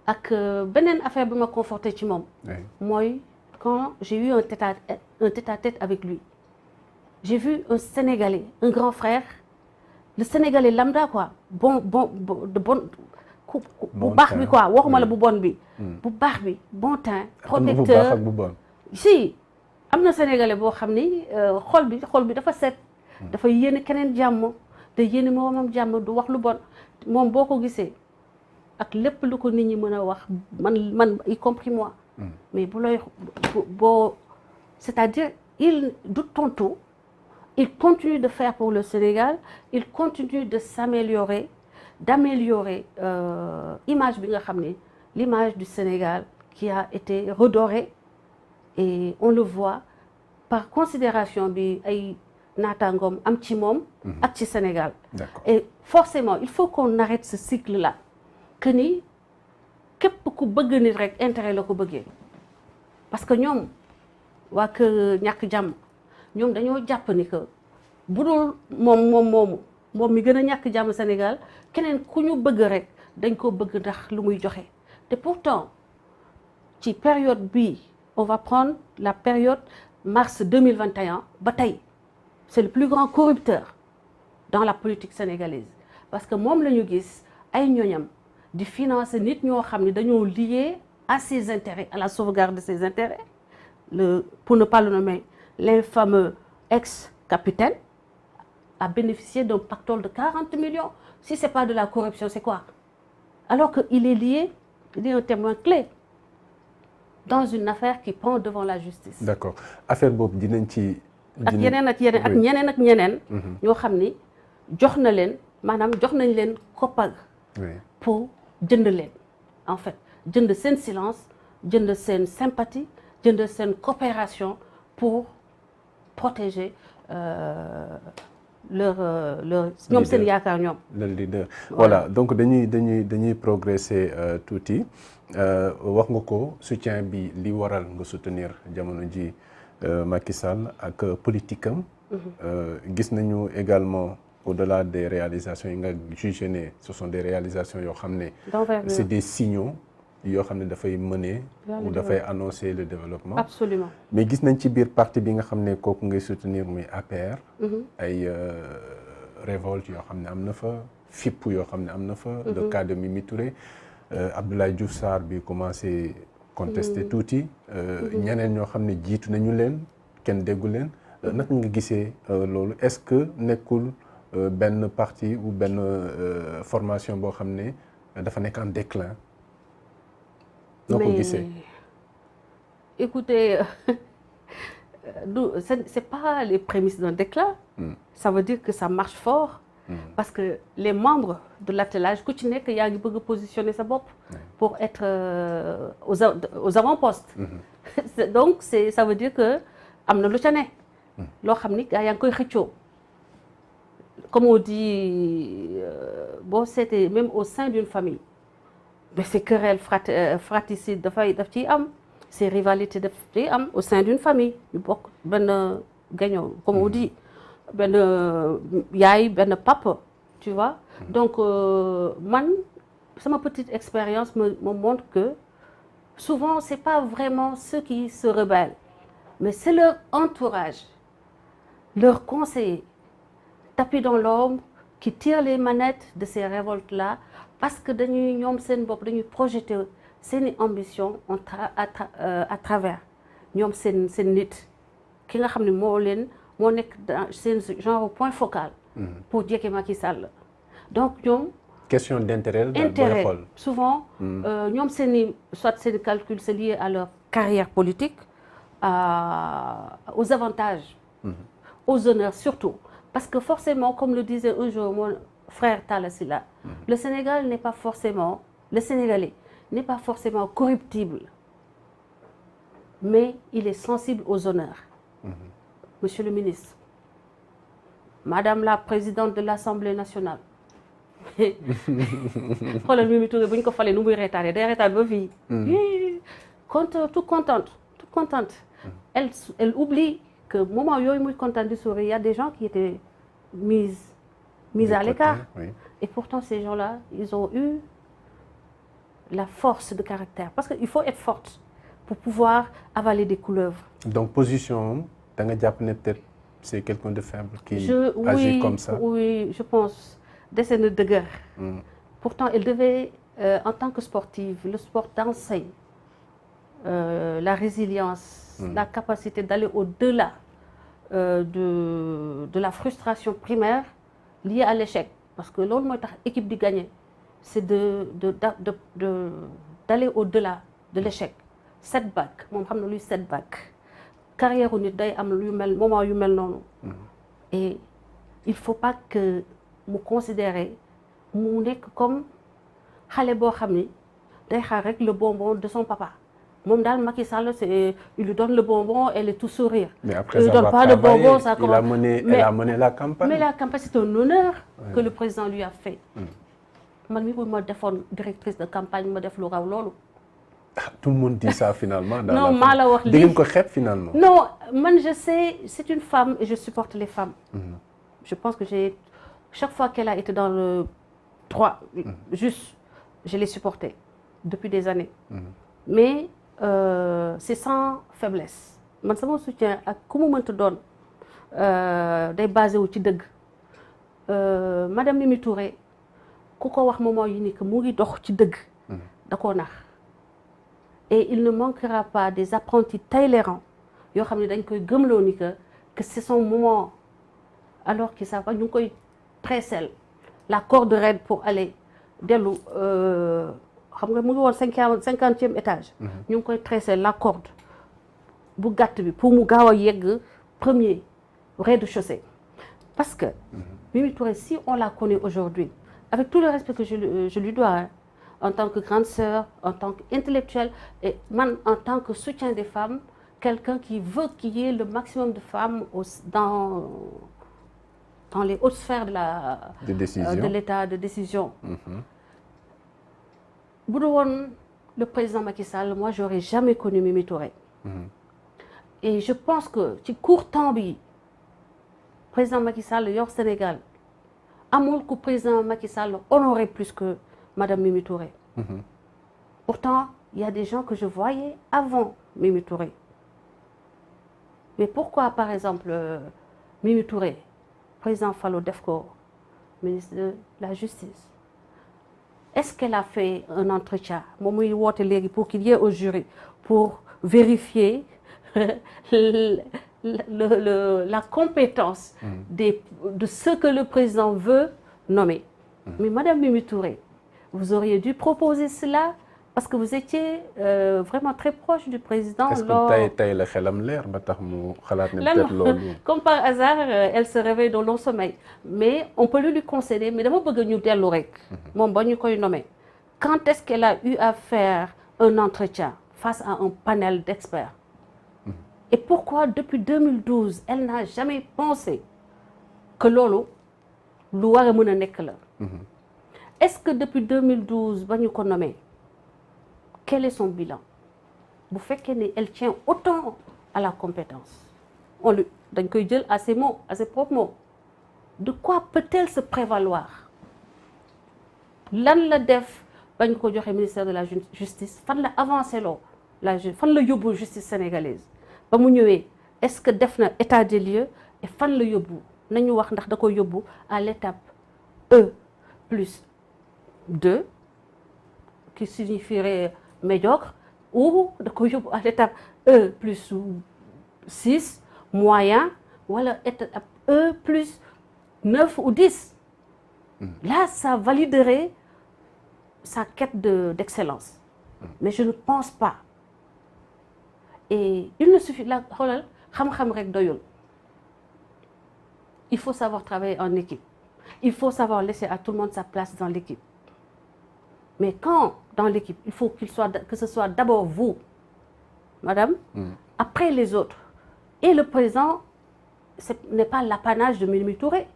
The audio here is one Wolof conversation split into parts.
ak beneen affaire bi ma conforté ci moom. mooy quand j'ai eu un tête-à-tête avec lui. J'ai vu un Sénégalais, un grand frère, le Sénégalais lambda quoi, bu baax bi quoi waxuma la bu bon bi. bu baax bi bon teint. protecteur bu bon. si am na Sénégalais boo xam ni xol bi dafa set. dafa yéene keneen jàmm te yéene moomam jàmm du wax lu bon moom boo ko gisee ak lépp lu ko nit ñi mën a wax man y compris moi. mais bu lay boo c'est-à-dire il du tontu. Il continue de faire pour le Sénégal, il continue de s'améliorer, d'améliorer image bi nga xam ne l'image du Sénégal qui a été redorée et on le voit par considération bi ay naataangoom am ci moom ak ci Sénégal. Et forcément il faut qu'on arrête ce cycle-là que ni képp ku bëgg nit rek intérêt la ko bëggee parce que ñoom waa kër ñàkk jàmm ñoom dañoo jàpp ni que bu dul moom mi gën a ñàkk jàmm Sénégal keneen ku ñu bëgg rek dañ ko bëgg ndax lu muy joxe te pourtant ci période bii on va prendre la période mars 2021 ba tey c'est le plus grand corrupteur dans la politique sénégalaise parce que moom la ñu gis ay ñoñam di financer nit ñoo xam ne dañoo lié à ses intérêts à la sauvegarde de ses intérêts pour ne pas le nommer l'infameux ex-capitaine a bénéficié d'un pactole de 40 millions. Si ce n'est pas de la corruption, c'est quoi? Alors qu'il est lié, il est un témoin clé dans une affaire qui pend devant la justice. D'accord. Affaire boobu dinañ ci. ak yeneen ak ñeneen ñoo xam ni jox na leen maanaam jox nañ leen koppar pour jënd leen en fait jënd seen silence jënd seen sympathie jënd seen coopération pour protéger leur ñoom seen yaakaar ñoom. le leader voilà donc dañuy progresser tuuti wax nga ko soutien bi li waral nga soutenir jamono ji Macky Sall ak politique am. gis nañu également au-delà des réalisations yi nga jugé ne ce sont des réalisations yoo xam ne. c'est des signaux. yoo xam ne dafay mener ou dafay annoncer le développement. Absolument. Mais gis nañ ci biir parti bi nga xam ne kooku ngay soutenir muy APR. ay révolte yoo xam ne am na fa fipp yoo xam ne am na fa. le cas de Mimi Touré Abdoulaye Diouf Sarr bi commencé contester tuuti. ñeneen ñoo xam ne jiitu nañu leen kenn déggu leen. naka nga gisee loolu est-ce que nekkul benn parti ou benn formation boo xam ne dafa nekk en déclin. Mais écoutez, c'est pas les prémices d'un déclin. Ça veut dire que ça marche fort. Parce que les membres de l'attelage, ku ci nekk yaa ngi bëgg positionner sa bopp pour être aux avant-postes. Donc ça veut dire que am na lu ca ne. loo xam ni yaa ngi koy xëccoo. Comme on dit bon c'était même au sein d'une famille. Mais ces querelles fratricides daf ciy am ces rivalités daf ciy am au sein d'une famille ñu bokk benn gagnant comme on dit benn yaay benn papa tu vois. Donc man sama petite expérience me montre que souvent c'est pas vraiment ceux qui se rebellent mais c'est leur entourage leurs conseillers tapis dans l'ombre qui tirent les manettes de ces révoltes-là. Parce que dañuy ñoom seen bopp dañuy projeter seeni ambition à travers ñoom seen nit ki nga xam ne moo nekk dans seen genre point focal. pour jege Macky Sall. Donc ñoom. question d'intérêt. Souvent. ñoom soit seen calcul c'est lié à leur carrière politique aux avantages. aux honneurs surtout parce que forcément comme le disait un jour mon frère Talla Sylla, le Sénégalais n'est pas forcément corruptible, mais il est sensible aux honneurs. Monsieur le ministre, Madame la présidente de l'Assemblée nationale, xoolal Mimi Touré bu ñu ko falee nu muy reetaane day reetaan ba fii. toute contente. Elle oublie que moment yooyu muy kontaan di sourire, il y a des gens qui étaient mis à l'écart. Oui. Et pourtant, ces gens-là, ils ont eu la force de caractère. Parce qu'il faut être forte pour pouvoir avaler des couleuvres. Donc, position, da nga jàpp ne peut-être c'est quelqu'un de faible qui agit comme ça. Oui, je pense. Dese na dëgër. Pourtant, elle devait, en tant que sportive, le sport t'enseigne la résilience, la capacité d'aller au-delà de la frustration primaire liée à l'échec. Parce que loolu mooy tax équipe di gagner, c'est d'aller au-delà de l'échec. Setback, moom xam na luy setback. Carrière nit day am lu mel moment yu mel noonu. Et il faut pas que mu considérer mu nekk comme xale boo xam ni day xaar rek le bonbon de son papa. Moom daal Macky Sall c'est il lui donne le bonbon, elle est tout sourire. Mais après avoir travaillé, bonbon, ça elle a mené la campagne. Mais la campagne, c'est un honneur que le président lui a fait. Man mi bu ma defoon directrice de campagne ma def lu raw loolu. Tout le monde dit ça finalement. Non, maa la wax lii. Di ngeen ko xeeb finalement. Non, man je sais, c'est une femme et je supporte les femmes. Je pense que chaque fois qu'elle a été dans le droit, juste, je l'ai supportée depuis des années. Mais c'est sans faiblesse. Man sama soutien ak ku mu mënta doon day basé wu ci dëgg. Madame Mimi Touré ku ko wax moment yi ni que mu ngi dox ci dëgg. Da koo nax. Et il ne manquera pas des apprentis tolérants yoo xam ne dañ koy gëmloo ni que c'est son moment alors qu'ils savent pas ñu ngi koy tressel la corde raide pour aller dellu xam nga mu ngi woon 50e étage. ñu ngi koy tressel la corde bu gàtt bi pour mu gaaw a yegg premier rez-de-chaussée. Parce que Mimi Touré, si on la connaît aujourd'hui, avec tout le respect que je lui dois, hein, en tant que grande sœur, en tant qu'intellectuelle, et man, en tant que soutien des femmes, quelqu'un qui veut qu'il y ait le maximum de femmes dans les hautes sphères de l'État de décision. Bu dul woon le président Macky Sall, moi, j'aurais jamais connu Mimi Touré. Et je pense que ci court temps bi président Macky Sall yor Sénégal amul ku président Macky Sall honoré plus que Madame Mimi Touré. Pourtant, il y a des gens que je voyais avant Mimi Touré. Mais pourquoi, par exemple, Mimi Touré, président Fallou def ko ministre de la Justice, est-ce qu'elle a fait un entretien moom muy woote léegi pour qu'il y ait au jury pour vérifier la compétence de ce que le président veut nommer. Mais Madame Mimi Touré, vous auriez dû proposer cela parce que vous étiez vraiment très proche du président. Est-ce que tey la xelam leer ba tax mu xalaat ne peut-être loolu. Comme par hasard, elle se réveille dans le sommeil. Mais on peut lui concéder. Mais dama bëgg ñu dellu rek. Moom ba ñu koy nommer. Quand est-ce qu'elle a eu à faire un entretien face à un panel d'experts? Et pourquoi depuis 2012, elle n'a jamais pensé que loolu lu war a mën a nekk la? Est-ce que depuis 2012 ba ñu ko nommé, quel est son bilan? Bu fekkee ne elle tient autant à la compétence, dañ koy jël à ses mots, à ses propres mots. De quoi peut-elle se prévaloir? Lan la def bañ ko joxe ministère de la justice, fan la avancé loo fan la yóbbu justice sénégalaise ba mu ñëwee? Est-ce que def na état des lieux et fan la yóbbu? Nañu wax ndax da ko yóbbu à l'étape E+2 qui signifierait médiocre, ou da ko yóbbu à l'étape E+6 moyen, wala étape E+9 ou 10. Là, ça validerait sa quête d'excellence. Mais je ne pense pas. Et il ne suffit là, xoolal xam-xam rek doyul. Il faut savoir travailler en équipe. Il faut savoir laisser à tout le monde sa place dans l'équipe. Mais quand dans l'équipe, il faut que ce soit d'abord vous, madame, après les autres. Et le président, ce n'est pas l'apanage de Mimi Touré.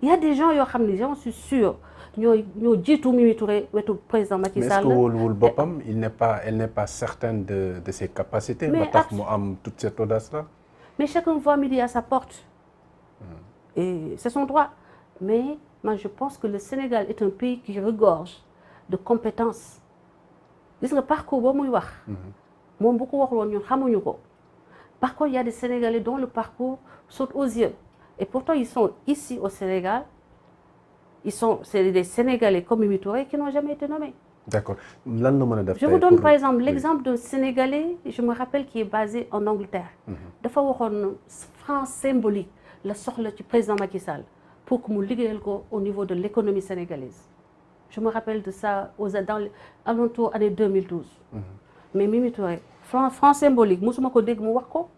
Il y a des gens, j'en suis sûre, ñoo jiitu Mimi Touré wetu président Macky Sall. Mais est-ce que wóoluwul boppam, elle n'est pas certaine de ses capacités ba tax mu am toute cette audace-là? Mais chacun voit midi à sa porte. Et c'est son droit. Mais moi, je pense que le Sénégal est un pays qui regorge de compétences gis nga parcours ba muy wax moom bu ko waxul woon ñun xamuñu ko. Par contre, il y a des Sénégalais dont le parcours saute aux yeux. Et pourtant, ils sont ici au Sénégal. C'est des Sénégalais comme Mimi Touré qui n'ont jamais été nommés. D'accord. Lan la mën a def je vous donne par exemple l'exemple d'un Sénégalais, je me rappelle, qui est basé en Angleterre. dafa waxoon franc symbolique la soxla ci président Macky Sall pour que mu liggéeyal ko au niveau de l'économie sénégalaise. Je me rappelle de ça dans alentour année 2012. Mais Mimi Touré franc symbolique musuma ko dégg mu wax ko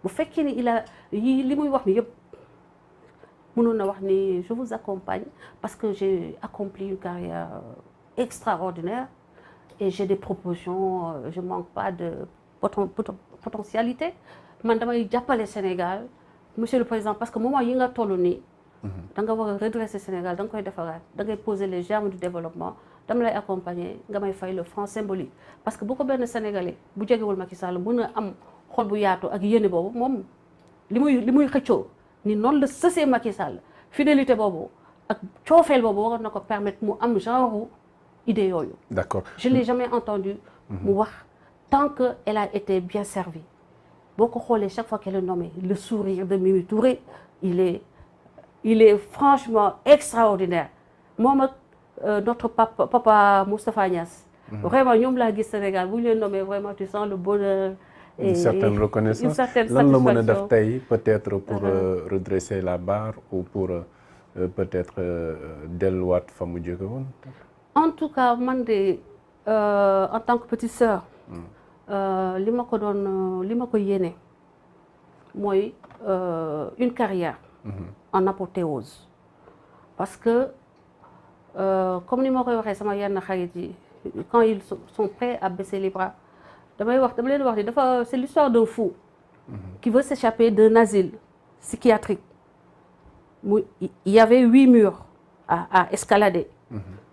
bu fekkee ni li muy wax ni yëpp mënoon na wax ni je vous accompagne parce que j'ai accompli une carrière extraordinaire et j'ai des propositions je manque pas de potentialité man damay jàppale Sénégal monsieur le président parce que moment yi nga toll nii da nga war a redresser Sénégal da nga koy defaraat da ngay poser les germes du développement dama lay accompagner nga may fay le franc symbolique parce que bu ko benn Sénégalais bu jegewul Macky Sall mën a am xol bu yaatu ak yéene boobu moom li muy xëccoo ni noonu la sësee Macky Sall fidélité boobu ak coofeel boobu waroon na ko permettre mu am genre idée yooyu. D'accord. Je l'ai jamais entendu mu wax tant que elle a été bien servie boo ko xoolee chaque fois qu'elle est nommée le sourire de Mimi Touré il est franchement extraordinaire moom ak notre papa Moustapha Niasse. Vraiment ñoom laa gis Sénégal bu ñu leen nommé vraiment tu sens le bonheur. Et une certaine reconnaissance. Une certaine lan la mën a satisfaction. def tey peut-être pour redresser la barre ou pour peut-être delluwaat fa mu jóge woon. En tout cas man de en tant que petite sœur. li ma ko yéene mooy une carrière. en apothéose. parce que comme ni ma koy waxee sama yenn xarit yi quand ils sont prêts à baisser les bras dama leen wax ni c'est l'histoire d'un fou qui veut s'échapper d'un asile psychiatrique il y avait 8 murs à escalader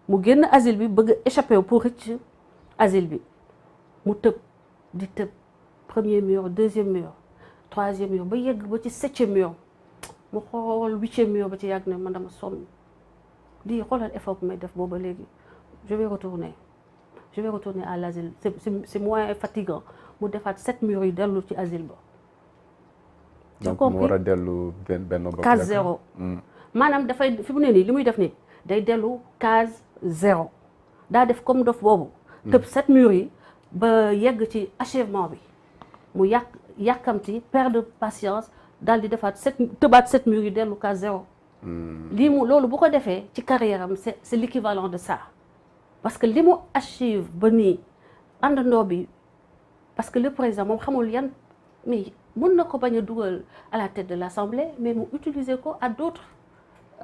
mu génn asile bi bëgg échapper pour rëcc asile bi mu tëb premier mur deuxième mur troisième mur ba yegg ba ci 7e mur mu xool 8e mur ba ci yàgg ne man dama sonn di xoolal effort bu may def booba léegi je vais retourner à l'asile c'est moins fatigant mu defaat 7 murs yi dellu ci asile ba. donc mu war a dellu benn bopp. case 0. maanaam dafay fi mu ne nii li muy def nii day dellu case 0 daa def comme dof boobu. tëb 7 murs yi ba yegg ci achèvement bi mu yàkkamti perte de patience daal di defaat tëbaat 7 murs yi dellu case 0. loolu bu ko defee ci carrière am c'est l'équivalent de ça. parce que li mu achieve ba nii àndandoo bi parce que le président moom xamul yan mais mën na ko bañ a dugal à la tête de l'Assemblée mais mu utiliser ko à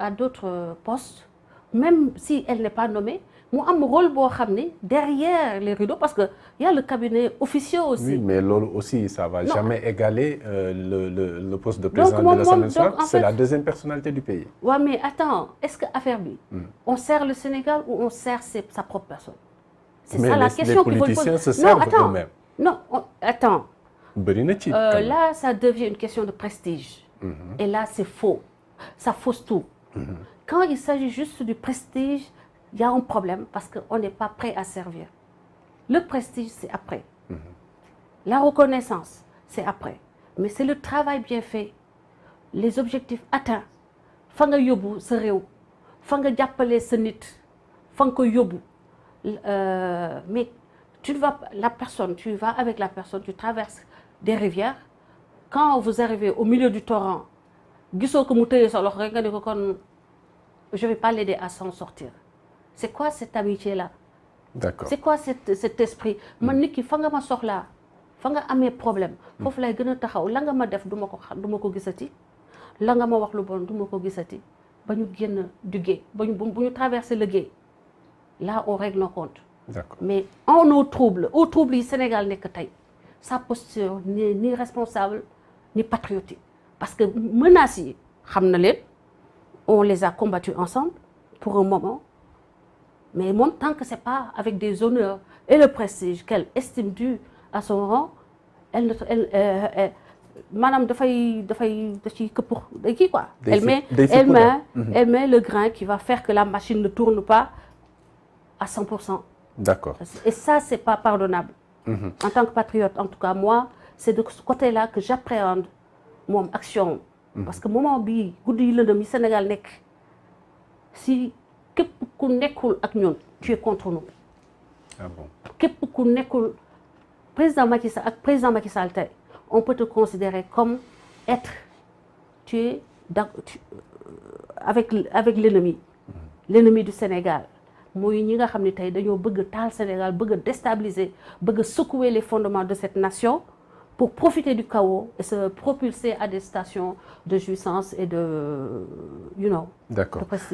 d'autres postes même si elle n'est pas nommée mu am rôle boo xam ne derrière les rideaux parce que y a le cabinet officieux aussi. Oui, mais loolu aussi ça va jamais égaler le poste de président de l'Assemblée nationale. C'est la deuxième personnalité du pays. Ouais, mais attends, est-ce que affaire bi on sert le Sénégal ou on sert sa propre personne? C'est ça la question qu'il faut poser. Les politiciens se servent eux-mêmes. Non, attends. Bëri na ci. Là, ça devient une question de prestige. Et là, c'est faux. Ça fausse tout. Quand il s'agit juste du prestige, il y a un problème parce qu'on n'est pas prêt à servir. Le prestige, c'est après. La reconnaissance, c'est après. Mais c'est le travail bien fait, les objectifs atteints. Fa nga yóbbu sa réew, fa nga jàppale sa nit, fa nga ko yóbbu. Mais tu vas avec la personne, tu traverses des rivières. Quand vous arrivez au milieu du torrent, gisoo ko mu tëye sa loxo rek nga ne ko kon je vais pas l'aider à s'en sortir. C'est quoi cette amitié-là? D'accord. C'est quoi cet esprit? Man nit ki fa nga ma soxlaa, fa nga amee problème, foofu lay gën a taxaw la nga ma def duma ko gisati, la nga ma wax lu bon duma ko gisati, ba ñu génn du gué, bu ñu traverser le gué. Là, on règle nos comptes. D'accord. Mais en au trouble yi Sénégal nekk tey, sa posture ni responsable ni patriotique. Parce que menaces yi xam na leen, on les a combattus ensemble pour un moment. Mais moom tant que c'est pas avec des honneurs et le prestige qu'elle estime dû à son rang, maanaam dafay ci këpp kii quoi. Elle met le grain qui va faire que la machine ne tourne pas à 100%. D'accord. Et ça, c'est pas pardonnable. En tant que patriote, en tout cas, moi, c'est de ce côté-là que j'appréhende mon action. Parce que moment bii guddi yi lëndëm yi Sénégal nekk si képp ku nekkul ak ñun tu es contre nous. Ah bon. Képp ku nekkul président Macky Sall ak président Macky Sall tey on peut te considérer comme être tu es avec l'ennemi du Sénégal. mooy ñi nga xam ne tey dañoo bëgg taal Sénégal bëgg a déstabiliser bëgg a secouer les fondements de cette nation pour profiter du chaos et se propulser à des stations de jouissance et de, de prestige.